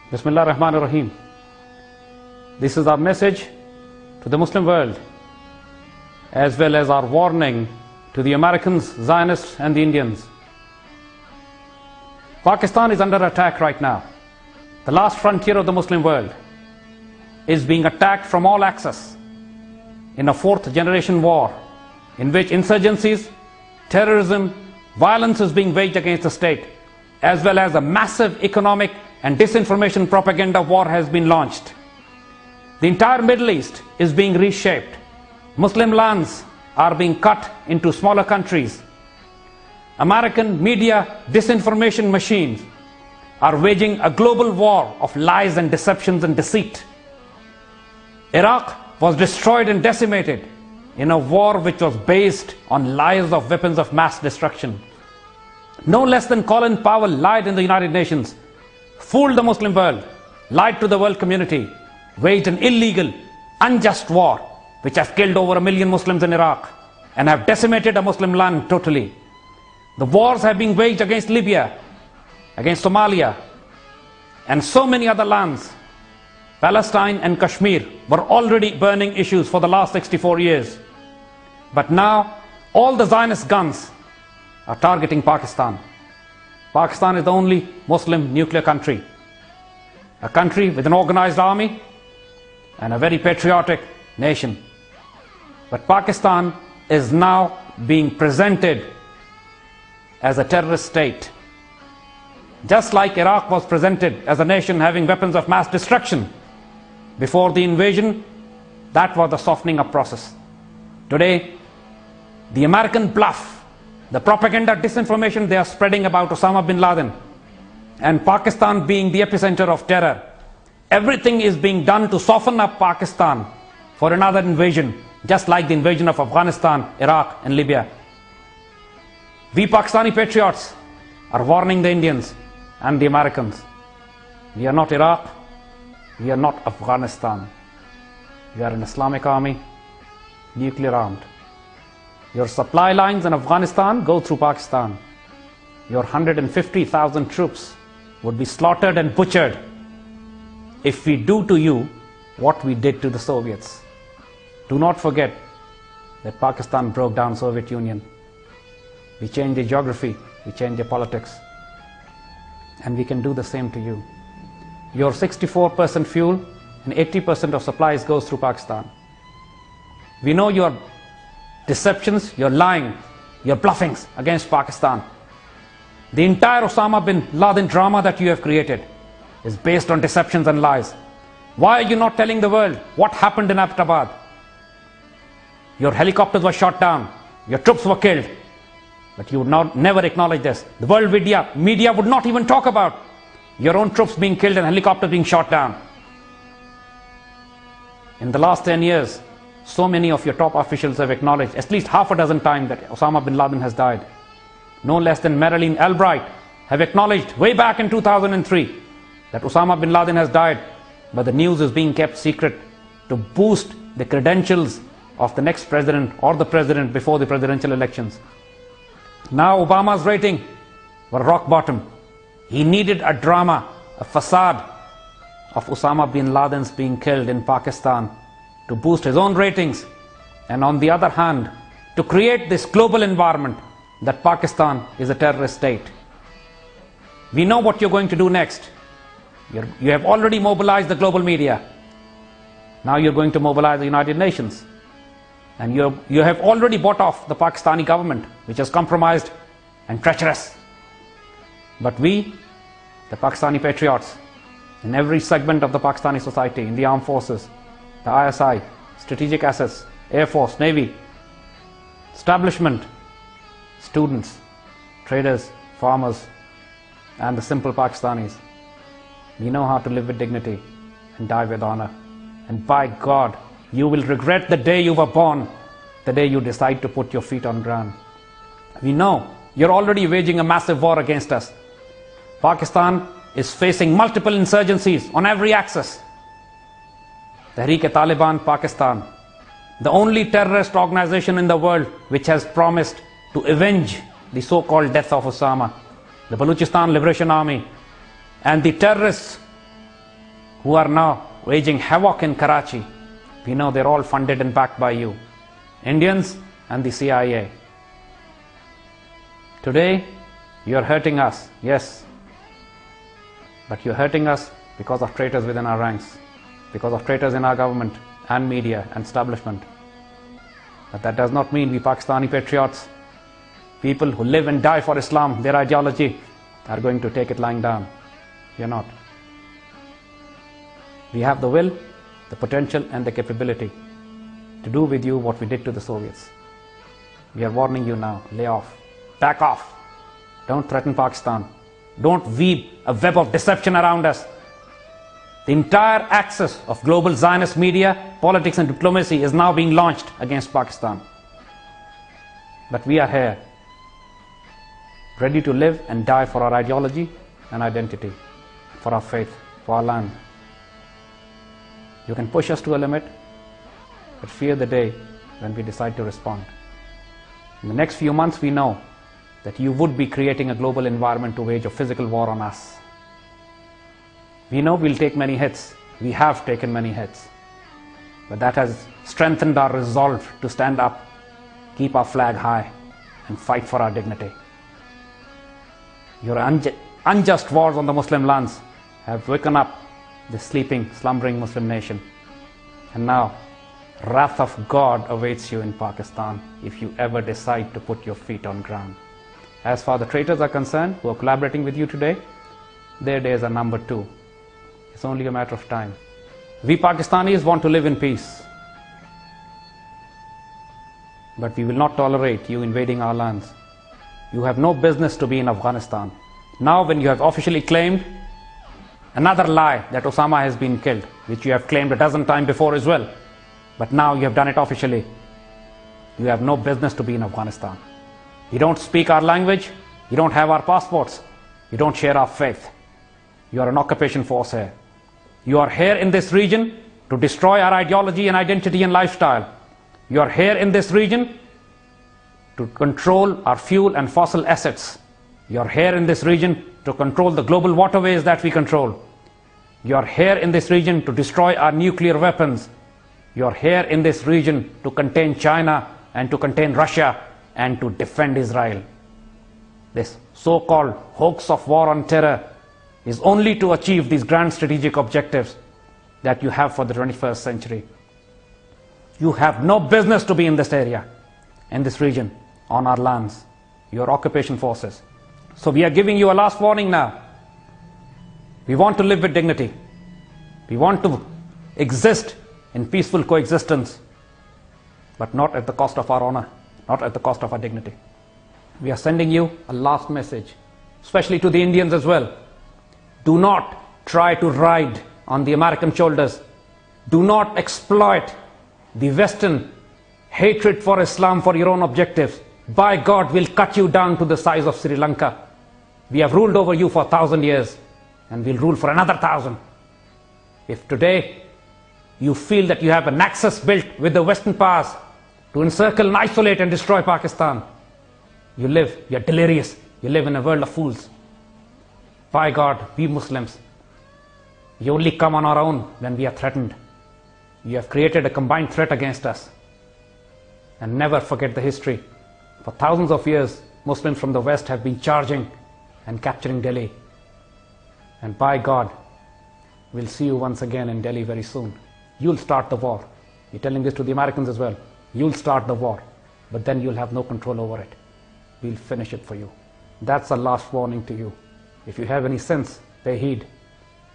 Bismillah ar-Rahman ar-Rahim. This is our message to the Muslim world, as well as our warning to the Americans, Zionists and the Indians. Pakistan is under attack right now. The last frontier of the Muslim world is being attacked from all axes in a fourth generation war in which insurgencies, terrorism, violence is being waged against the state, as well as a massive economic and disinformation propaganda war has been launched. The entire Middle East is being reshaped. Muslim lands are being cut into smaller countries. American media disinformation machines are waging a global war of lies and deceptions and deceit. Iraq was destroyed and decimated in a war which was based on lies of weapons of mass destruction. No less than Colin Powell lied in the United Nations, fooled the Muslim world, lied to the world community, waged an illegal, unjust war which have killed over 1 million Muslims in Iraq and have decimated a Muslim land totally. The wars have been waged against Libya, against Somalia, and so many other lands. Palestine and Kashmir were already burning issues for the last 64 years. But now, all the Zionist guns are targeting Pakistan. Pakistan is the only Muslim nuclear country. A country with an organized army and a very patriotic nation. But Pakistan is now being presented as a terrorist state. Just like Iraq was presented as a nation having weapons of mass destruction before the invasion, that was the softening up process. Today, the American bluff, the propaganda disinformation they are spreading about Osama bin Laden and Pakistan being the epicenter of terror, everything is being done to soften up Pakistan for another invasion, just like the invasion of Afghanistan, Iraq and Libya. We Pakistani patriots are warning the Indians and the Americans. We are not Iraq, we are not Afghanistan. We are an Islamic army, nuclear armed. Your supply lines in Afghanistan go through Pakistan. Your 150,000 troops would be slaughtered and butchered if we do to you what we did to the Soviets. Do not forget that Pakistan broke down Soviet Union. We changed the geography, we changed the politics. And we can do the same to you. Your 64% fuel and 80% of supplies goes through Pakistan. We know your deceptions, your lying, your bluffings against Pakistan. The entire Osama bin Laden drama that you have created is based on deceptions and lies. Why are you not telling the world what happened in Abbottabad? Your helicopters were shot down, your troops were killed, but you would never acknowledge this. The world media would not even talk about your own troops being killed and helicopters being shot down. In the last 10 years, so many of your top officials have acknowledged at least half a dozen times that Osama bin Laden has died. No less than Marilyn Albright have acknowledged way back in 2003 that Osama bin Laden has died, but the news is being kept secret to boost the credentials of the next president or the president before the presidential elections. Now Obama's rating were rock bottom. He needed a drama, a facade of Osama bin Laden's being killed in Pakistan to boost his own ratings, and on the other hand, to create this global environment that Pakistan is a terrorist state. We know what you're going to do next. You have already mobilized the global media. Now you're going to mobilize the United Nations. And you have already bought off the Pakistani government, which is compromised and treacherous. But we, the Pakistani patriots, in every segment of the Pakistani society, in the armed forces, the ISI, strategic assets, Air Force, Navy, establishment, students, traders, farmers, and the simple Pakistanis, we know how to live with dignity and die with honor. And by God, you will regret the day you were born, the day you decide to put your feet on ground. We know you're already waging a massive war against us. Pakistan is facing multiple insurgencies on every axis. Tehreek-e-Taliban Pakistan, the only terrorist organization in the world which has promised to avenge the so-called death of Osama, the Balochistan Liberation Army, and the terrorists who are now waging havoc in Karachi, we know they're all funded and backed by you, Indians and the CIA. Today, you're hurting us, yes, but you're hurting us because of traitors within our ranks, because of traitors in our government and media and establishment. But that does not mean we Pakistani patriots, people who live and die for Islam, their ideology, are going to take it lying down. You're not. We have the will, the potential and the capability to do with you what we did to the Soviets. We are warning you now, lay off, back off. Don't threaten Pakistan. Don't weave a web of deception around us. The entire axis of global Zionist media, politics and diplomacy is now being launched against Pakistan. But we are here, ready to live and die for our ideology and identity, for our faith, for our land. You can push us to a limit, but fear the day when we decide to respond. In the next few months, we know that you would be creating a global environment to wage a physical war on us. We know we'll take many hits. We have taken many hits. But that has strengthened our resolve to stand up, keep our flag high, and fight for our dignity. Your unjust wars on the Muslim lands have woken up the sleeping, slumbering Muslim nation. And now, wrath of God awaits you in Pakistan if you ever decide to put your feet on ground. As far as the traitors are concerned, who are collaborating with you today, their days are numbered too. It's only a matter of time. We Pakistanis want to live in peace. But we will not tolerate you invading our lands. You have no business to be in Afghanistan. Now when you have officially claimed another lie that Osama has been killed, which you have claimed a dozen times before as well, but now you have done it officially, you have no business to be in Afghanistan. You don't speak our language, you don't have our passports, you don't share our faith. You are an occupation force here. You are here in this region to destroy our ideology and identity and lifestyle. You are here in this region to control our fuel and fossil assets. You are here in this region to control the global waterways that we control. You are here in this region to destroy our nuclear weapons. You are here in this region to contain China and to contain Russia and to defend Israel. This so-called hoax of war on terror is only to achieve these grand strategic objectives that you have for the 21st century. You have no business to be in this area, in this region, on our lands. You are occupation forces. So we are giving you a last warning now. We want to live with dignity. We want to exist in peaceful coexistence, but not at the cost of our honor, not at the cost of our dignity. We are sending you a last message, especially to the Indians as well. Do not try to ride on the American shoulders. Do not exploit the Western hatred for Islam for your own objectives. By God, we'll cut you down to the size of Sri Lanka. We have ruled over you for 1,000 years, and we'll rule for another 1,000. If today you feel that you have a nexus built with the Western powers to encircle and isolate and destroy Pakistan, you're delirious. You live in a world of fools. By God, we Muslims, we only come on our own when we are threatened. You have created a combined threat against us. And never forget the history. For thousands of years, Muslims from the West have been charging and capturing Delhi. And by God, we'll see you once again in Delhi very soon. You'll start the war. You're telling this to the Americans as well. You'll start the war, but then you'll have no control over it. We'll finish it for you. That's a last warning to you. If you have any sense, pay heed.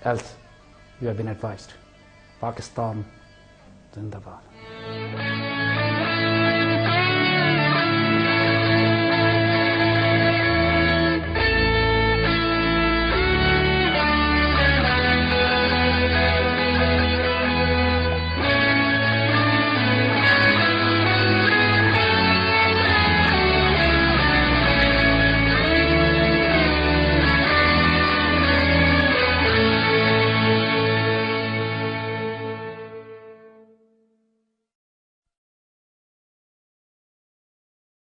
Else, you have been advised. Pakistan, Zindabad.